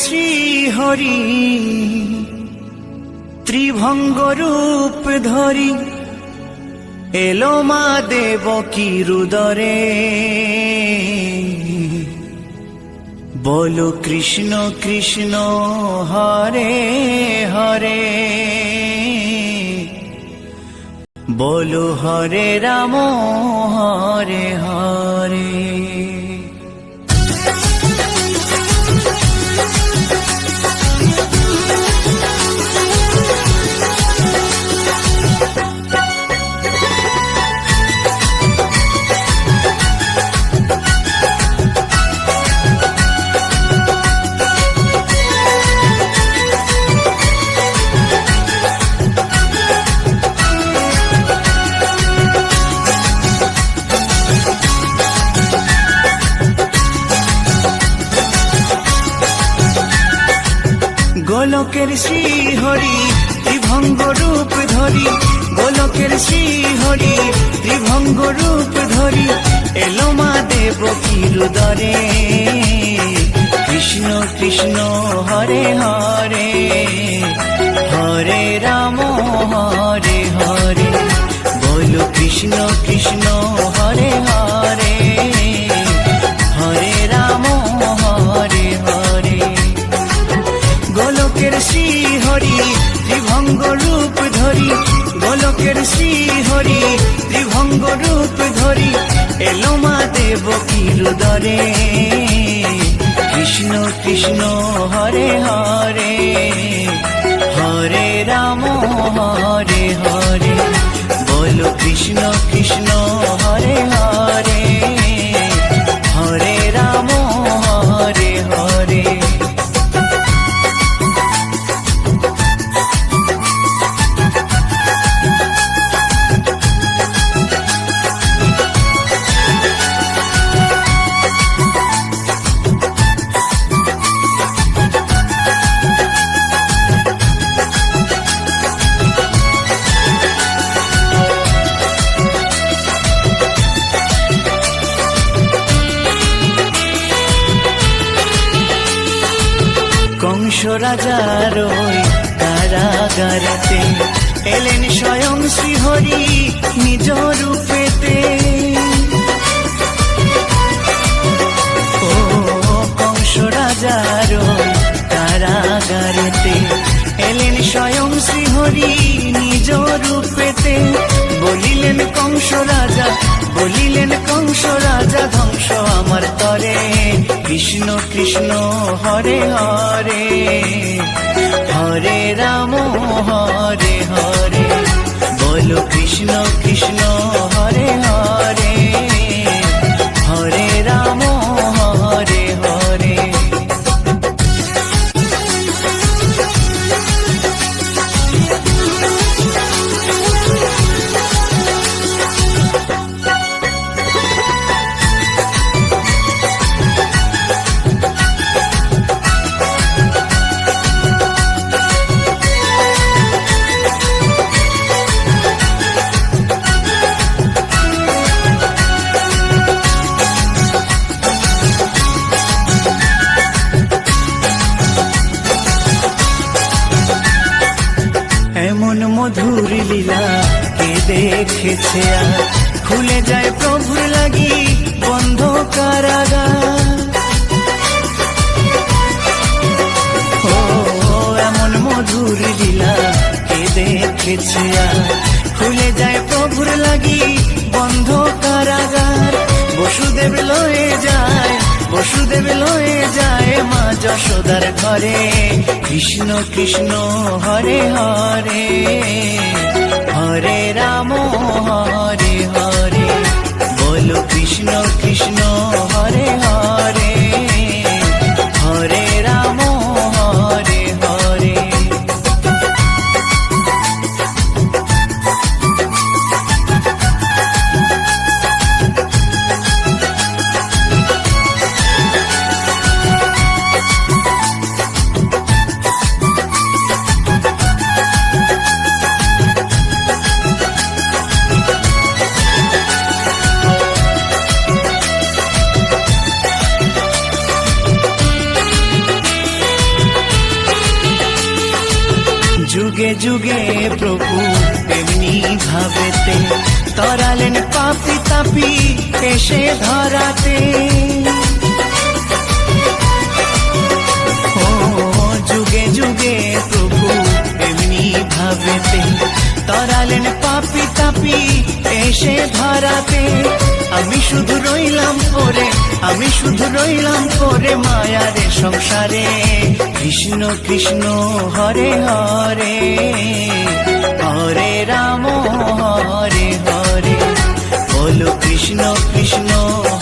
শ্রী হরি ত্রিভঙ্গ রূপ ধরি এলো মা দেবকী রুদরে। বলো কৃষ্ণ কৃষ্ণ হরে হরে, বলো হরে রাম হরে হরে। গোলকের শ্রী হরি ত্রিভঙ্গ রূপ ধরি, গোলকের শ্রী হরি ত্রিভঙ্গ রূপ ধরি এলো মা দেবকী রুদরে। কৃষ্ণ কৃষ্ণ হরে হরে, হরে রাম হরে হরে। বলো কৃষ্ণ কৃষ্ণ হরে হরে, হরে রাম হরে হরে। গোলকের শ্রী হরি ত্রিভঙ্গ রূপ ধরি, গোলকের শ্রী হরি ত্রিভঙ্গ রূপ ধরি এলো মা দেবকী রুদরে। কৃষ্ণ কৃষ্ণ হরে হরে, হরে রাম হরে হরে। বলো কৃষ্ণ কৃষ্ণ হরে হরে, হরে রাম হরে হরে। কংস রাজার ওই কারাগারেতে এলেন স্বয়ং শ্রীহরি নিজ রূপেতে। ও কংস রাজার ওই কারাগারেতে এলেন স্বয়ং শ্রীহরি নিজ রূপেতে। বলিলেন কংস রাজা, বলিলেন কংস রাজা ধ্বংস আমার তরে। কৃষ্ণ কৃষ্ণ হরে হরে, হরে রাম হরে হরে। বলো কৃষ্ণ কৃষ্ণ হরে হরে, হরে রাম হরে হরে। এমন মধুর লীলা কে দেখেছে আর, খুলে যায় প্রভুর লাগি বন্ধ কারাগার। ও এমন মধুর লীলা কে দেখেছে আর, খুলে যায় প্রভুর লাগি বন্ধ কারাগার। বসুদেব লয়ে যায়, বসুদেব লয়ে যায় মা যশোদার ঘরে। কৃষ্ণ কৃষ্ণ হরে হরে, হরে রাম হরে হরে। বলো কৃষ্ণ কৃষ্ণ হরে হরে, হরে রাম হরে হরে। যুগে যুগে প্রভু এমনি ভাবেতে তরালেন পাপি তাপি এসে ধরাতে। ও যুগে যুগে প্রভু এমনি ভাবেতে তরালেন পাপি তাপি এসে ধরাতে। আমি শুধু রইলাম পরে, আমি শুধু রইলাম পরে মায়ারে সংসারে। কৃষ্ণ কৃষ্ণ হরে হরে, হরে রাম হরে হরে। বলো কৃষ্ণ কৃষ্ণ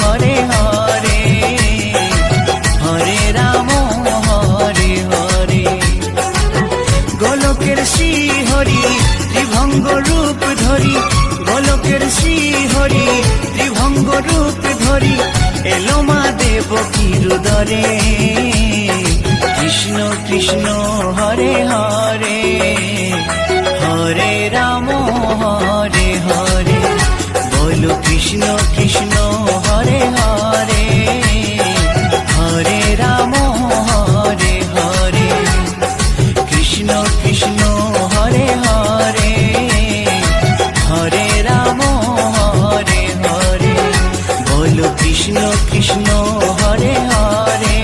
হরে হরে, হরে রাম হরে হরে। গোলকের শ্রী হরি ত্রিভঙ্গ রূপ ধরি, গোলকের শ্রী হরি ত্রিভঙ্গ রূপ ধরি এলো মা দেবকীর উদরে। কৃষ্ণ কৃষ্ণ হরে হরে, হরে রাম হরে হরে। বলো কৃষ্ণ কৃষ্ণ হরে হরে, হরে রাম হরে হরে। কৃষ্ণ কৃষ্ণ হরে হরে, হরে রাম হরে হরে। বলো কৃষ্ণ কৃষ্ণ হরে হরে,